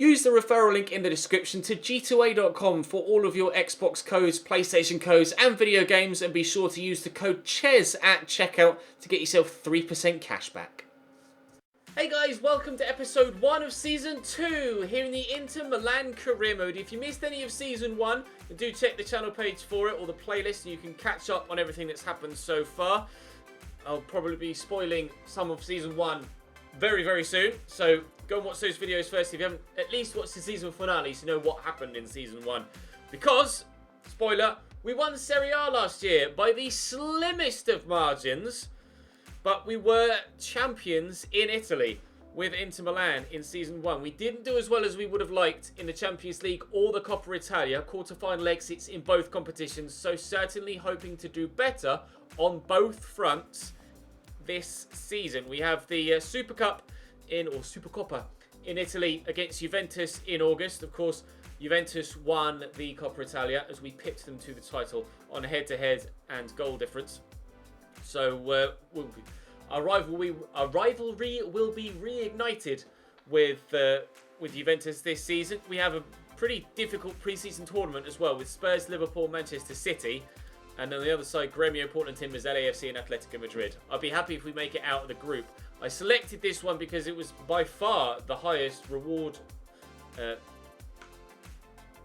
Use the referral link in the description to g2a.com for all of your Xbox codes, PlayStation codes and video games, and be sure to use the code CHES at checkout to get yourself 3% cash back. Hey guys, welcome to episode 1 of season 2 here in the Inter Milan career mode. If you missed any of season 1, then do check the channel page for it or the playlist and you can catch up on everything that's happened so far. I'll probably be spoiling some of season 1 very, very soon, so go and watch those videos first if you haven't at least watched the season finale to know what happened in season 1. Because, spoiler, we won Serie A last year by the slimmest of margins, but we were champions in Italy with Inter Milan in season 1. We didn't do as well as we would have liked in the Champions League or the Coppa Italia, quarter-final exits in both competitions, so certainly hoping to do better on both fronts this season. We have the Super Cup Supercoppa in Italy against Juventus in August. Of course, Juventus won the Coppa Italia as we pipped them to the title on head-to-head and goal difference. So our rivalry will be reignited with Juventus this season. We have a pretty difficult pre-season tournament as well with Spurs, Liverpool, Manchester City. And on the other side, Gremio, Portland Timbers, LAFC and Atletico Madrid. I'd be happy if we make it out of the group. I selected this one because it was by far the highest reward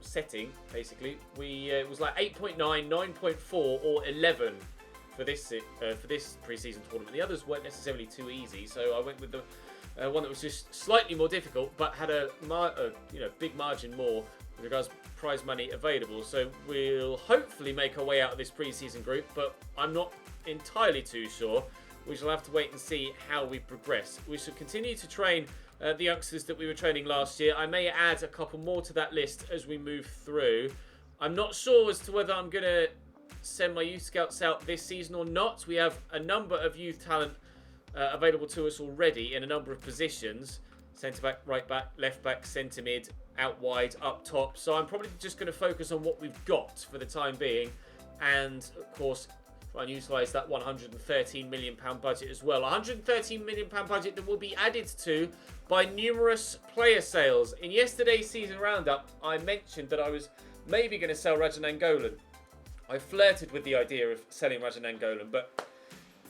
setting, basically. It was like 8.9, 9.4 or 11 for this pre-season tournament. The others weren't necessarily too easy, so I went with the one that was just slightly more difficult, but had a big margin more with regards to prize money available. So we'll hopefully make our way out of this pre-season group, but I'm not entirely too sure. We shall have to wait and see how we progress. We shall continue to train the youngsters that we were training last year. I may add a couple more to that list as we move through. I'm not sure as to whether I'm going to send my youth scouts out this season or not. We have a number of youth talent available to us already in a number of positions. Centre back, right back, left back, centre mid, out wide, up top. So I'm probably just going to focus on what we've got for the time being. And of course, try and utilise that £113 million budget as well. £113 million budget that will be added to by numerous player sales. In yesterday's season roundup, I mentioned that I was maybe going to sell Rajan Angolan. I flirted with the idea of selling Rajan Angolan, but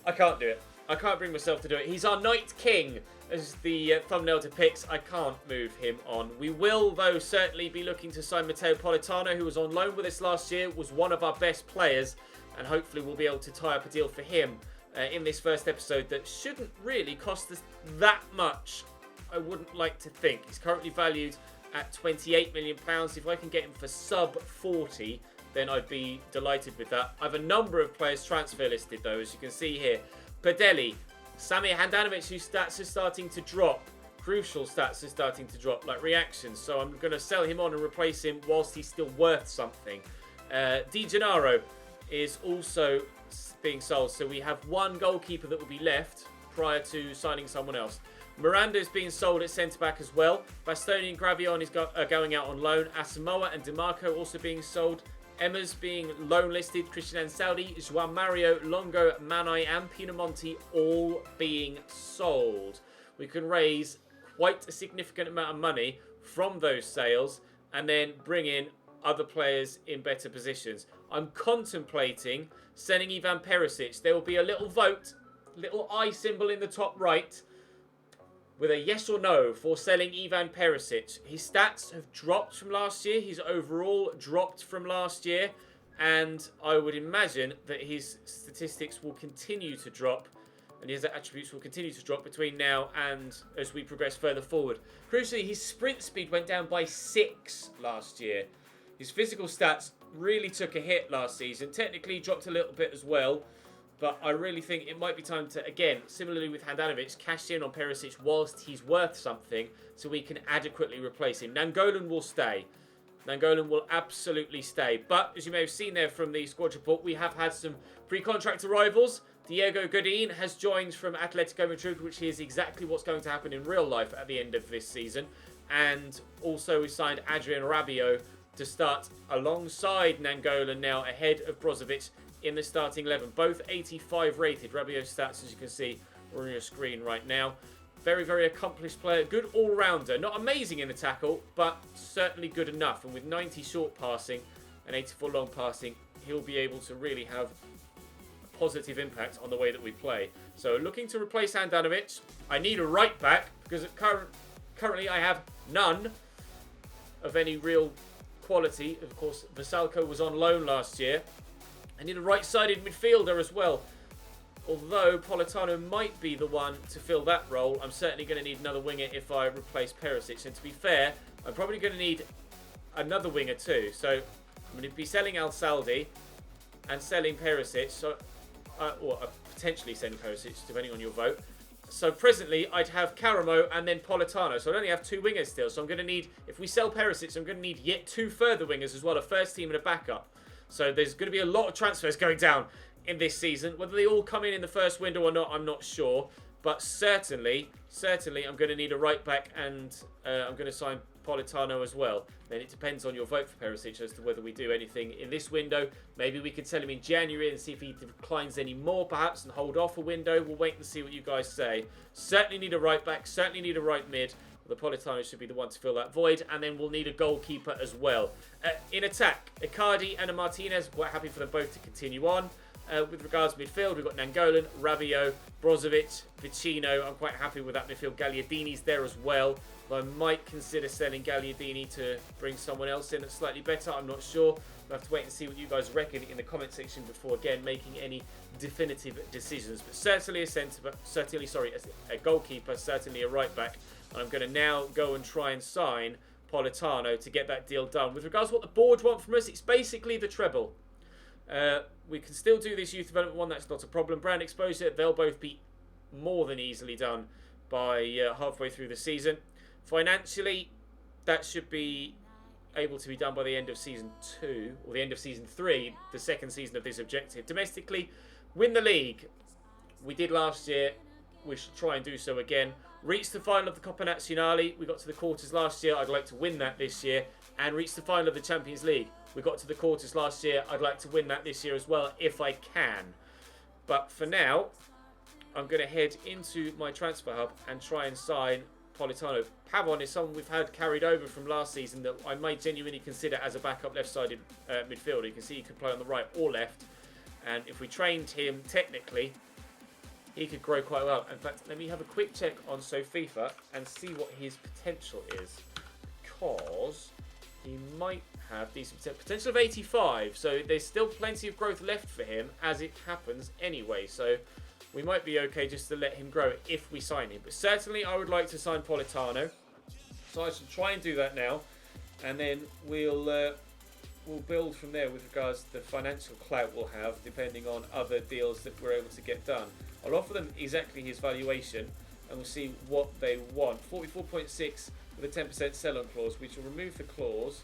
I can't do it. I can't bring myself to do it. He's our Night King, as the thumbnail depicts. I can't move him on. We will, though, certainly be looking to sign Matteo Politano, who was on loan with us last year, was one of our best players, and hopefully we'll be able to tie up a deal for him in this first episode that shouldn't really cost us that much, I wouldn't like to think. He's currently valued at £28 million. If I can get him for sub 40, then I'd be delighted with that. I have a number of players transfer listed, though, as you can see here. Padelli, Samir Handanovic, whose stats are starting to drop. Crucial stats are starting to drop, like reactions. So I'm going to sell him on and replace him whilst he's still worth something. Di Gennaro is also being sold. So we have one goalkeeper that will be left prior to signing someone else. Miranda is being sold at centre-back as well. Bastoni and Gravion is going out on loan. Asamoah and DeMarco also being sold. Emma's being loan listed. Christian Ansaldi, João Mario, Longo, Manai and Pinamonti all being sold. We can raise quite a significant amount of money from those sales and then bring in other players in better positions. I'm contemplating sending Ivan Perisic. There will be a little vote, little I symbol in the top right, with a yes or no for selling Ivan Perisic. His stats have dropped from last year. He's overall dropped from last year. And I would imagine that his statistics will continue to drop. And his attributes will continue to drop between now and as we progress further forward. Crucially, his sprint speed went down by 6 last year. His physical stats really took a hit last season. Technically dropped a little bit as well. But I really think it might be time to, again, similarly with Handanovic, cash in on Perisic whilst he's worth something so we can adequately replace him. Nangolan will stay. Nangolan will absolutely stay. But, as you may have seen there from the squad report, we have had some pre-contract arrivals. Diego Godin has joined from Atletico Madrid, which is exactly what's going to happen in real life at the end of this season. And also we signed Adrian Rabiot to start alongside Nangolan now, ahead of Brozovic in the starting 11. Both 85 rated. Rabiot's stats, as you can see, are on your screen right now. Very, very accomplished player. Good all-rounder. Not amazing in the tackle, but certainly good enough. And with 90 short passing and 84 long passing, he'll be able to really have a positive impact on the way that we play. So looking to replace Handanovic. I need a right back because currently I have none of any real quality. Of course, Vasalko was on loan last year. I need a right-sided midfielder as well. Although Politano might be the one to fill that role, I'm certainly going to need another winger if I replace Perisic. And to be fair, I'm probably going to need another winger too. So I'm going to be selling Al Saldi and selling Perisic. So, or potentially selling Perisic, depending on your vote. So presently, I'd have Caramo and then Politano. So I only have 2 wingers still. So I'm going to need, if we sell Perisic, I'm going to need yet 2 further wingers as well, a first team and a backup. So there's going to be a lot of transfers going down in this season. Whether they all come in the first window or not, I'm not sure. But certainly, I'm going to need a right back, and I'm going to sign Politano as well. Then it depends on your vote for Perisic as to whether we do anything in this window. Maybe we could sell him in January and see if he declines any more, perhaps, and hold off a window. We'll wait and see what you guys say. Certainly need a right back. Certainly need a right mid. The Politano should be the one to fill that void, and then we'll need a goalkeeper as well. In attack, Icardi and Martinez, quite happy for them both to continue on. With regards to midfield, we've got Nangolan, Rabiot, Brozovic, Vicino. I'm quite happy with that midfield. Gagliardini's there as well. I might consider selling Gagliardini to bring someone else in that's slightly better. I'm not sure. We'll have to wait and see what you guys reckon in the comment section before, again, making any definitive decisions. But certainly a goalkeeper, certainly a right back. And I'm going to now go and try and sign Politano to get that deal done. With regards to what the board want from us, it's basically the treble. We can still do this youth development one, that's not a problem. Brand exposure, they'll both be more than easily done by halfway through the season. Financially, that should be able to be done by the end of season 2, or the end of season 3, the second season of this objective. Domestically, win the league. We did last year, we should try and do so again. Reach the final of the Coppa Nazionale. We got to the quarters last year. I'd like to win that this year. And reach the final of the Champions League. We got to the quarters last year. I'd like to win that this year as well, if I can. But for now, I'm going to head into my transfer hub and try and sign Politano. Pavon is someone we've had carried over from last season that I might genuinely consider as a backup left-sided midfielder. You can see he could play on the right or left. And if we trained him technically, he could grow quite well. In fact, let me have a quick check on FIFA and see what his potential is. Because he might have decent potential of 85. So there's still plenty of growth left for him as it happens anyway. So we might be okay just to let him grow if we sign him. But certainly I would like to sign Politano. So I should try and do that now. And then we'll build from there with regards to the financial clout we'll have depending on other deals that we're able to get done. I'll offer them exactly his valuation and we'll see what they want. 44.6 with a 10% sell-on clause, which will remove the clause,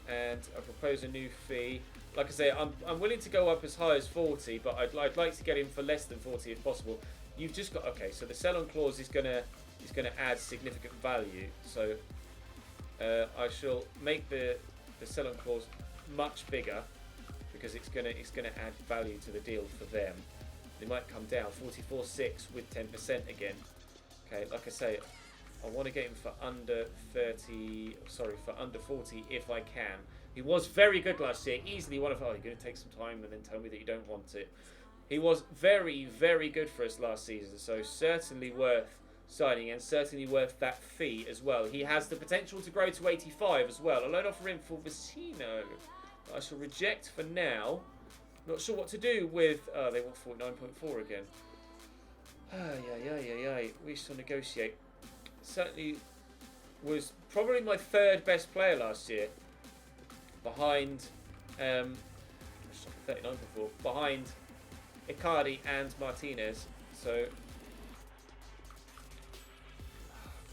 and I propose a new fee. Like I say, I'm willing to go up as high as 40, but I'd like to get him for less than 40 if possible. You've just got, okay, so the sell-on clause is gonna add significant value. So I shall make the sell-on clause much bigger because it's gonna add value to the deal for them. They might come down 44.6 with 10% again. Okay, like I say, I want to get him for under 30. Sorry, for under 40 if I can. He was very good last year. Easily one of. Oh, you're going to take some time and then tell me that you don't want it. He was very, very good for us last season. So certainly worth signing and certainly worth that fee as well. He has the potential to grow to 85 as well. A loan offer in for Vicino. I shall reject for now. Not sure what to do with. They want 49.4 again. We shall negotiate. Certainly was probably my third best player last year. Behind 39 before. Behind Icardi and Martinez. So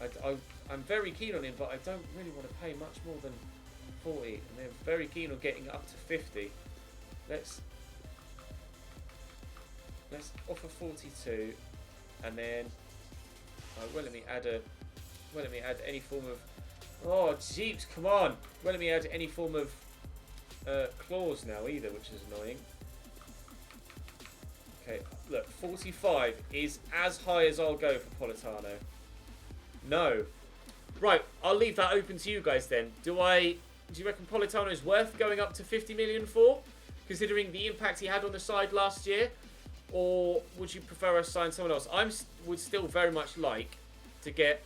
I'm very keen on him, but I don't really want to pay much more than 40, and they're very keen on getting up to 50. Let's offer 42, and then let me add any form of. Oh jeeps, come on! Let me add any form of clause now either, which is annoying. Okay, look, 45 is as high as I'll go for Politano. No. Right, I'll leave that open to you guys then. Do you reckon Politano is worth going up to 50 million for, considering the impact he had on the side last year? Or would you prefer us sign someone else? Would still very much like to get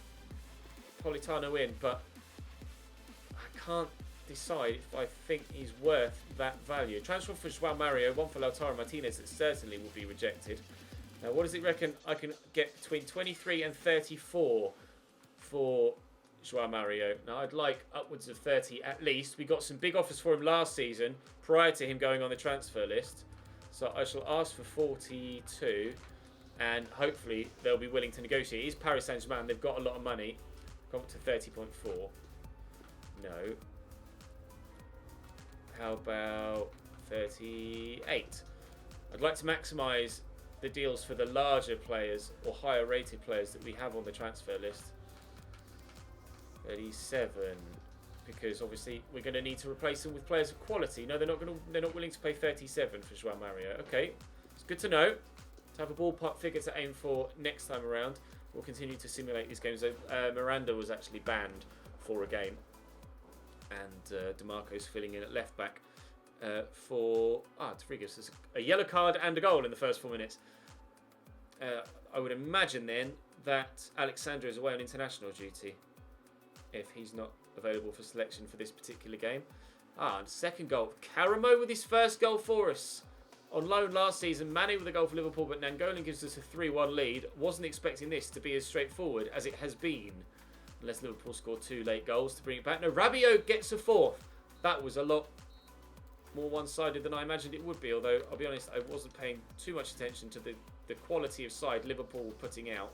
Politano in, but I can't decide if I think he's worth that value. Transfer for João Mario, one for Lautaro Martinez that certainly will be rejected. Now, what does it reckon I can get between 23 and 34 for João Mario? Now, I'd like upwards of 30 at least. We got some big offers for him last season prior to him going on the transfer list. So I shall ask for 42 and hopefully they'll be willing to negotiate. He's Paris Saint-Germain. They've got a lot of money. Come up to 30.4. No. How about 38? I'd like to maximise the deals for the larger players or higher rated players that we have on the transfer list. 37, because obviously we're going to need to replace them with players of quality. No, they're not willing to pay 37 for João Mario. Okay, it's good to know. To have a ballpark figure to aim for next time around. We'll continue to simulate these games. Miranda was actually banned for a game, and DeMarco's filling in at left back for Rodriguez. There's a yellow card and a goal in the first 4 minutes. I would imagine then that Alexander is away on international duty if he's not available for selection for this particular game. And second goal. Karamo with his first goal for us. On loan last season, Mane with a goal for Liverpool, but Nangolan gives us a 3-1 lead. Wasn't expecting this to be as straightforward as it has been. Unless Liverpool scored 2 late goals to bring it back. No, Rabiot gets a 4th. That was a lot more one-sided than I imagined it would be, although I'll be honest, I wasn't paying too much attention to the quality of side Liverpool were putting out.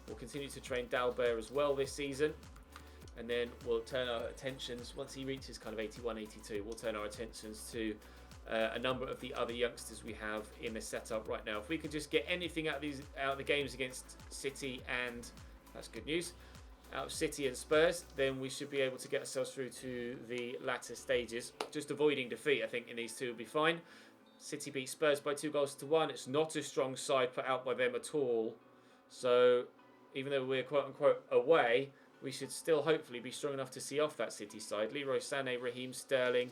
We'll continue to train Dalbert as well this season. And then we'll turn our attentions, once he reaches kind of 81, 82, we'll turn our attentions to a number of the other youngsters we have in the setup right now. If we can just get anything out of the games against City and, that's good news, out of City and Spurs, then we should be able to get ourselves through to the latter stages. Just avoiding defeat, I think, in these two will be fine. City beat Spurs by 2-1. It's not a strong side put out by them at all. So even though we're quote-unquote away, we should still hopefully be strong enough to see off that City side. Leroy Sané, Raheem Sterling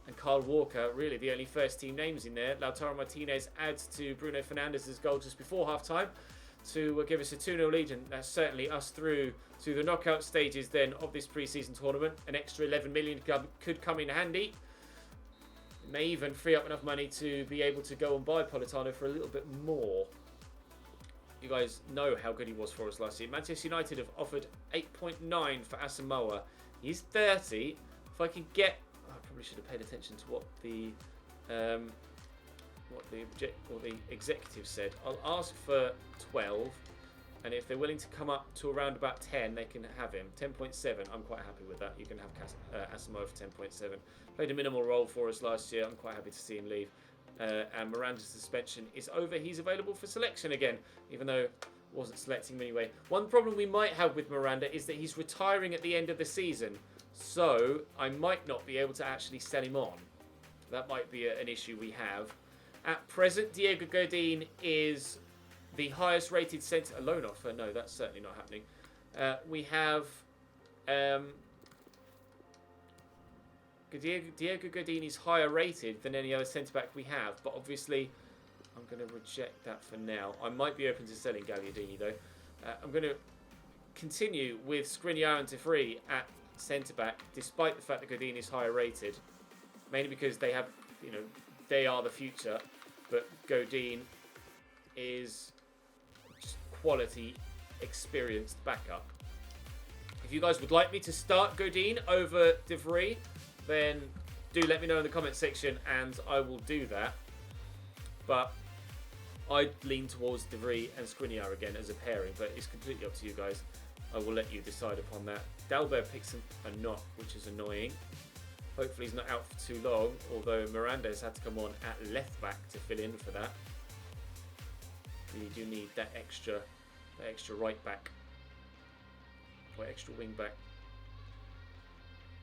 and Kyle Walker, really the only first-team names in there. Lautaro Martinez adds to Bruno Fernandes's goal just before half-time to give us a 2-0 lead, and that's certainly us through to the knockout stages then of this pre-season tournament. An extra 11 million could come in handy. It may even free up enough money to be able to go and buy Politano for a little bit more. You guys know how good he was for us last year. Manchester United have offered 8.9 for Asamoah. He's 30. If I can get, I probably should have paid attention to what the executive said. I'll ask for 12, and if they're willing to come up to around about 10, they can have him. 10.7. I'm quite happy with that. You can have Asamoah for 10.7. Played a minimal role for us last year. I'm quite happy to see him leave. And Miranda's suspension is over. He's available for selection again, even though wasn't selecting him anyway. One problem we might have with Miranda is that he's retiring at the end of the season, so I might not be able to actually sell him on. That might be an issue we have. At present, Diego Godin is the highest rated centre. A loan offer? No, that's certainly not happening. We have Diego Godin is higher rated than any other centre-back we have, but obviously I'm going to reject that for now. I might be open to selling Gagliardini though. I'm going to continue with Skriniar and Tefri at centre-back, despite the fact that Godin is higher rated, mainly because they have, they are the future, but Godin is just quality, experienced backup. If you guys would like me to start Godin over De Vries, then do let me know in the comment section and I will do that. But I'd lean towards De Vries and Skriniar again as a pairing, but it's completely up to you guys. I will let you decide upon that. Dalbert picks a knock, which is annoying. Hopefully he's not out for too long, although Miranda has had to come on at left back to fill in for that. We do need that extra right back, or extra wing back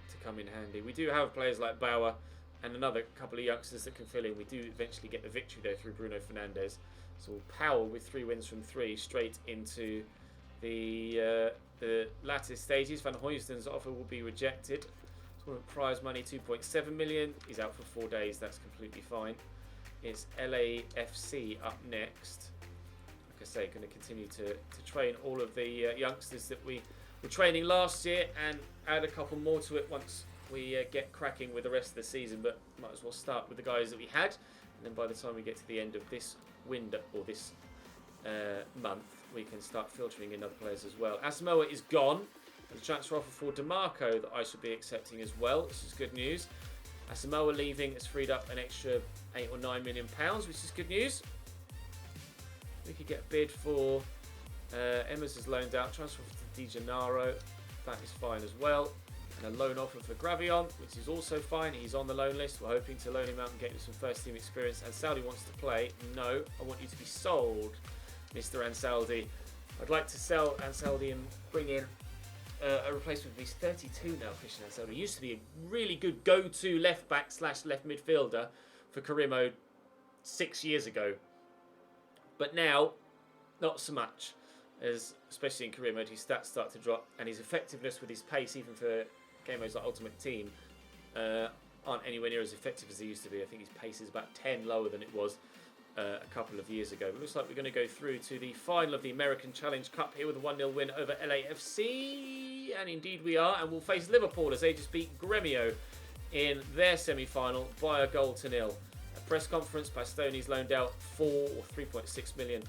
to come in handy. We do have players like Bauer and another couple of youngsters that can fill in. We do eventually get the victory there through Bruno Fernandes. So Powell with 3 wins from 3 straight into the the latter stages. Van Huisten's offer will be rejected. Tournament prize money 2.7 million. He's out for 4 days. That's completely fine. It's LAFC up next. Like I say, going to continue to train all of the youngsters that we were training last year and add a couple more to it once we get cracking with the rest of the season. But might as well start with the guys that we had, and then by the time we get to the end of this window or this month, we can start filtering in other players as well. Asamoah is gone. There's a transfer offer for DeMarco that I should be accepting as well. This is good news. Asamoah leaving has freed up an extra £8 or £9 million, which is good news. We could get a bid for Emma's has loaned out. Transfer to Di Gennaro. That is fine as well. And a loan offer for Gravion, which is also fine. He's on the loan list. We're hoping to loan him out and get him some first team experience. Ansaldi wants to play. No, I want you to be sold, Mr. Ansaldi. I'd like to sell Ansaldi and bring in a replacement. He's 32 now, Christian Ansaldi. He used to be a really good go-to left back / left midfielder for career mode 6 years ago. But now, not so much, as especially in career mode, his stats start to drop, and his effectiveness with his pace, even for game modes like Ultimate Team, aren't anywhere near as effective as they used to be. I think his pace is about 10 lower than it was a couple of years ago. But it looks like we're going to go through to the final of the American Challenge Cup here with a 1-0 win over LAFC. And indeed we are. And we'll face Liverpool as they just beat Gremio in their semi-final by a goal to nil. A press conference, Bastoni's loaned out 3.6 million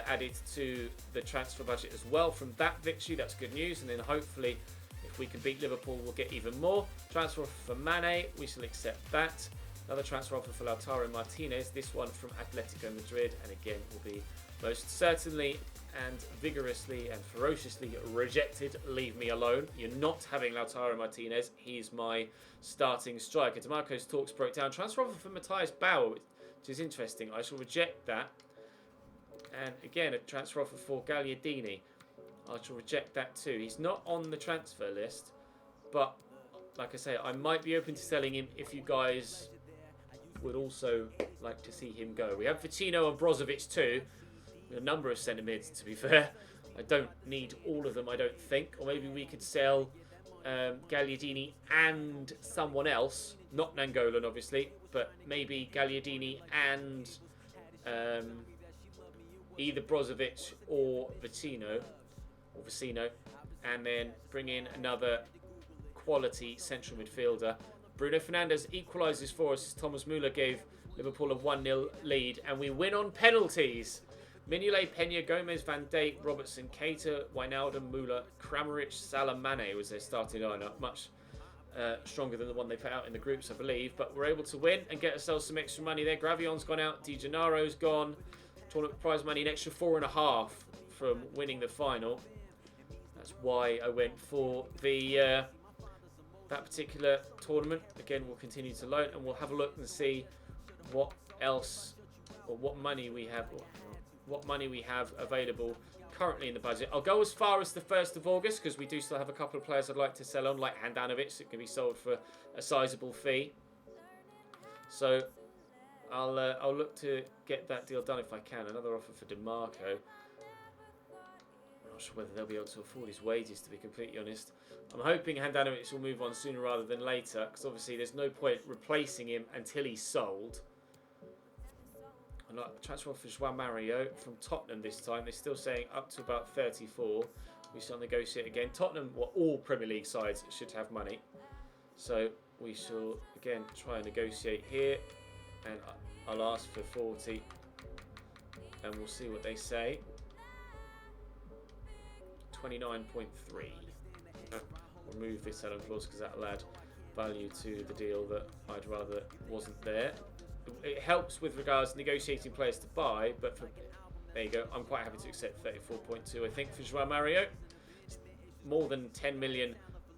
added to the transfer budget as well from that victory. That's good news. And then hopefully, if we can beat Liverpool, we'll get even more. Transfer offer for Mane, we shall accept that. Another transfer offer for Lautaro Martinez, this one from Atletico Madrid, and again will be most certainly and vigorously and ferociously rejected. Leave me alone. You're not having Lautaro Martinez. He's my starting striker. DeMarco's talks broke down. Transfer offer for Matthias Bauer, which is interesting. I shall reject that. And again, a transfer offer for Gagliardini. I shall reject that too. He's not on the transfer list, but like I say, I might be open to selling him if you guys would also like to see him go. We have Vicino and Brozovic too. A number of centre mids, to be fair. I don't need all of them, I don't think. Or maybe we could sell Gagliardini and someone else. Not Nangolan, obviously, but maybe Gagliardini and either Brozovic or Vicino, and then bring in another quality central midfielder. Bruno Fernandes equalises for us as Thomas Müller gave Liverpool a 1-0 lead, and we win on penalties. Mignolet, Peña, Gomez, Van Dijk, Robertson, Keita, Wijnaldum, Müller, Kramaric, Salah, Mane was their starting lineup. Much stronger than the one they put out in the groups, I believe. But we're able to win and get ourselves some extra money there. Gravion's gone out. Di Gennaro's gone. Tournament prize money, an extra 4.5 from winning the final. That's why I went for the that particular tournament. Again, we'll continue to loan and we'll have a look and see what else or what money we have available currently in the budget. I'll go as far as the 1st of August because we do still have a couple of players I'd like to sell on, like Handanovic, that can be sold for a sizable fee. So I'll look to get that deal done if I can. Another offer for DeMarco. I'm not sure whether they'll be able to afford his wages, to be completely honest. I'm hoping Handanovic will move on sooner rather than later, because obviously there's no point replacing him until he's sold. And transfer offer for João Mario from Tottenham this time. They're still saying up to about 34. We shall negotiate again. Tottenham, well, all Premier League sides should have money. So we shall, again, try and negotiate here. And I'll ask for 40. And we'll see what they say. 29.3. Remove this sell-on clause because that'll add value to the deal that I'd rather wasn't there. It helps with regards to negotiating players to buy, but there you go. I'm quite happy to accept 34.2. I think for João Mario, more than 10 million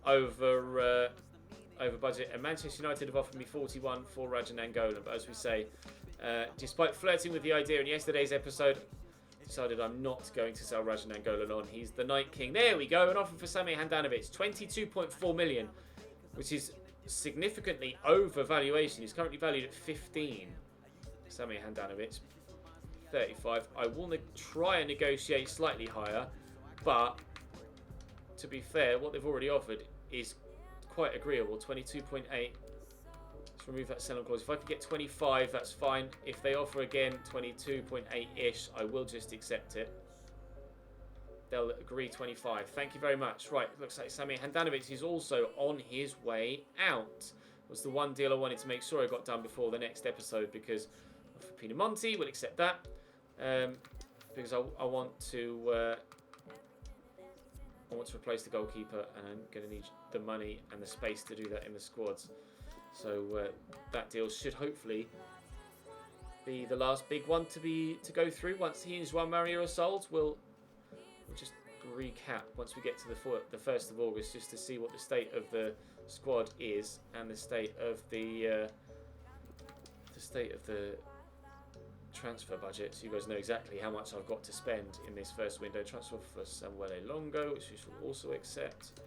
over budget. And Manchester United have offered me 41 for Rajan Angola. But as we say, despite flirting with the idea in yesterday's episode, decided I'm not going to sell Rajan Angola on. He's the Night King. There we go. An offer for Samir Handanovic, 22.4 million, which is significantly over valuation. He's currently valued at 15. Samir Handanovic, 35. I will try and negotiate slightly higher, but to be fair, what they've already offered is quite agreeable. 22.8. Let's remove that sell-on clause. If I could get 25, that's fine. If they offer again 22.8-ish, I will just accept it. They'll agree 25. Thank you very much. Right, looks like Sami Handanovic is also on his way out. Was the one deal I wanted to make sure I got done before the next episode, because for Pinamonti, we'll accept that. Because I want to replace the goalkeeper, and I'm going to need the money and the space to do that in the squads. So that deal should hopefully be the last big one to go through. Once he and João Mario are sold, we'll just recap once we get to the 1st of August, just to see what the state of the squad is and the state of the transfer budget, so you guys know exactly how much I've got to spend in this first window. Transfer for Samuel Longo, which we shall also accept.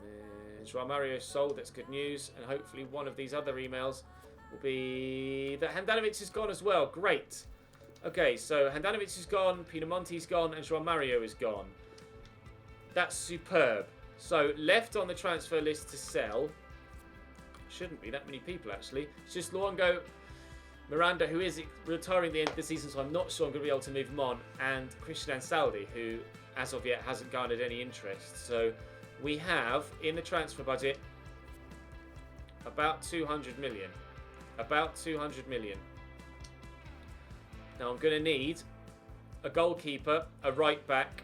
And then João Mario sold, that's good news. And hopefully one of these other emails will be that Handanovic is gone as well. Great. Okay, so Handanovic is gone, Pinamonti's gone, and João Mario is gone. That's superb. So left on the transfer list to sell shouldn't be that many people, actually. It's just Luongo, Miranda, who is retiring at the end of the season, so I'm not sure I'm going to be able to move him on, and Christian Ansaldi, who as of yet hasn't garnered any interest. So we have in the transfer budget about 200 million. About 200 million. Now I'm going to need a goalkeeper, a right back,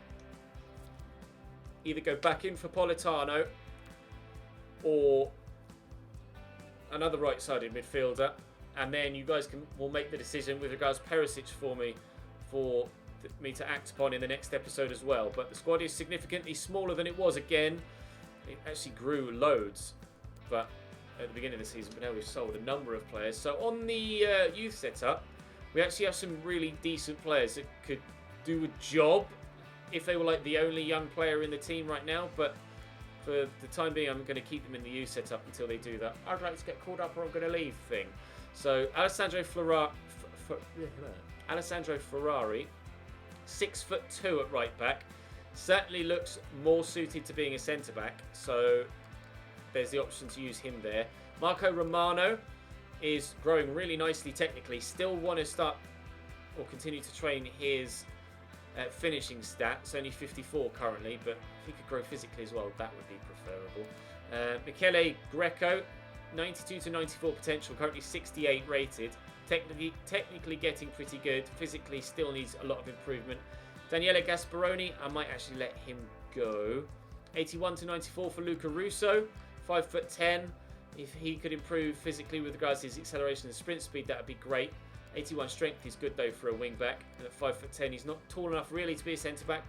either go back in for Politano or another right-sided midfielder, and then you guys will make the decision with regards to Perisic for me to act upon in the next episode as well. But the squad is significantly smaller than it was. Again, it actually grew loads, but at the beginning of the season, but now we've sold a number of players. So on the youth setup, we actually have some really decent players that could do a job if they were like the only young player in the team right now, but for the time being, I'm going to keep them in the youth setup until they do that I'd like to get called up or I'm going to leave thing. So Alessandro Ferrari, 6'2" at right back, certainly looks more suited to being a centre back. So there's the option to use him there. Marco Romano is growing really nicely technically. Still want to start or continue to train his finishing stats. Only 54 currently, but if he could grow physically as well, that would be preferable. Michele Greco, 92 to 94 potential, currently 68 rated. Technically getting pretty good. Physically still needs a lot of improvement. Daniele Gasparoni, I might actually let him go. 81 to 94 for Luca Russo, 5'10". If he could improve physically with regards to his acceleration and sprint speed, that would be great. 81 strength is good though for a wing back, and at 5'10", he's not tall enough really to be a centre back,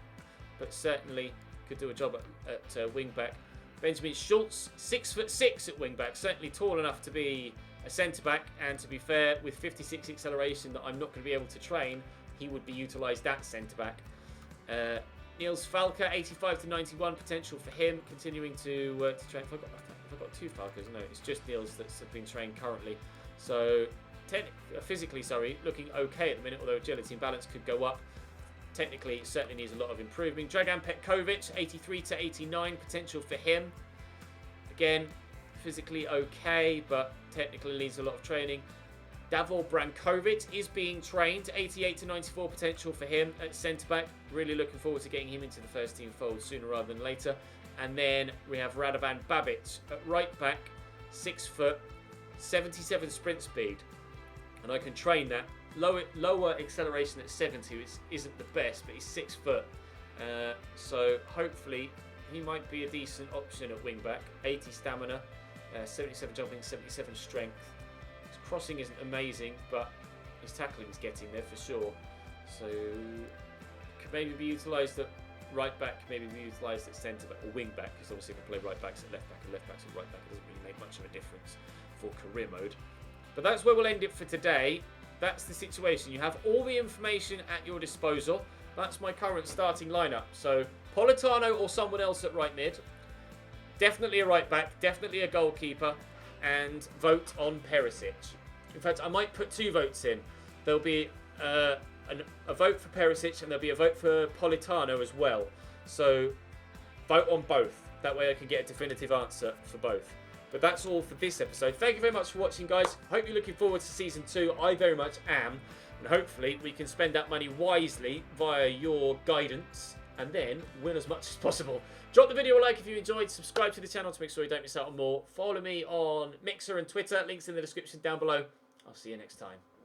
but certainly could do a job at wing back. Benjamin Schultz, 6'6" at wing back, certainly tall enough to be a centre back, and to be fair, with 56 acceleration that I'm not going to be able to train, he would be utilised at centre back. Niels Falca, 85 to 91 potential for him, continuing to train. Have I got two Falcas? No, it's just Niels that's been trained currently. So physically, looking okay at the minute, although agility and balance could go up. Technically, it certainly needs a lot of improving. Dragan Petkovic, 83 to 89 potential for him. Again, physically okay, but technically needs a lot of training. Davor Brankovic is being trained, 88 to 94 potential for him at centre-back. Really looking forward to getting him into the first team fold sooner rather than later. And then we have Radovan Babic at right-back, 6 foot, 77 sprint speed. And I can train that. Lower acceleration at 70 isn't the best, but he's 6 foot. So hopefully he might be a decent option at wing-back. 80 stamina, 77 jumping, 77 strength. Crossing isn't amazing, but his tackling's getting there for sure. So could maybe be utilised at right back, could maybe be utilised at centre back or wing back, because obviously if I play right backs at left back and left backs at right back, it doesn't really make much of a difference for career mode. But that's where we'll end it for today. That's the situation. You have all the information at your disposal. That's my current starting lineup. So Politano or someone else at right mid. Definitely a right back, definitely a goalkeeper. And vote on Perisic. In fact, I might put 2 votes in. There'll be a vote for Perisic and there'll be a vote for Politano as well. So vote on both. That way I can get a definitive answer for both. But that's all for this episode. Thank you very much for watching, guys. Hope you're looking forward to Season 2. I very much am. And hopefully we can spend that money wisely via your guidance and then win as much as possible. Drop the video a like if you enjoyed. Subscribe to the channel to make sure you don't miss out on more. Follow me on Mixer and Twitter. Links in the description down below. I'll see you next time.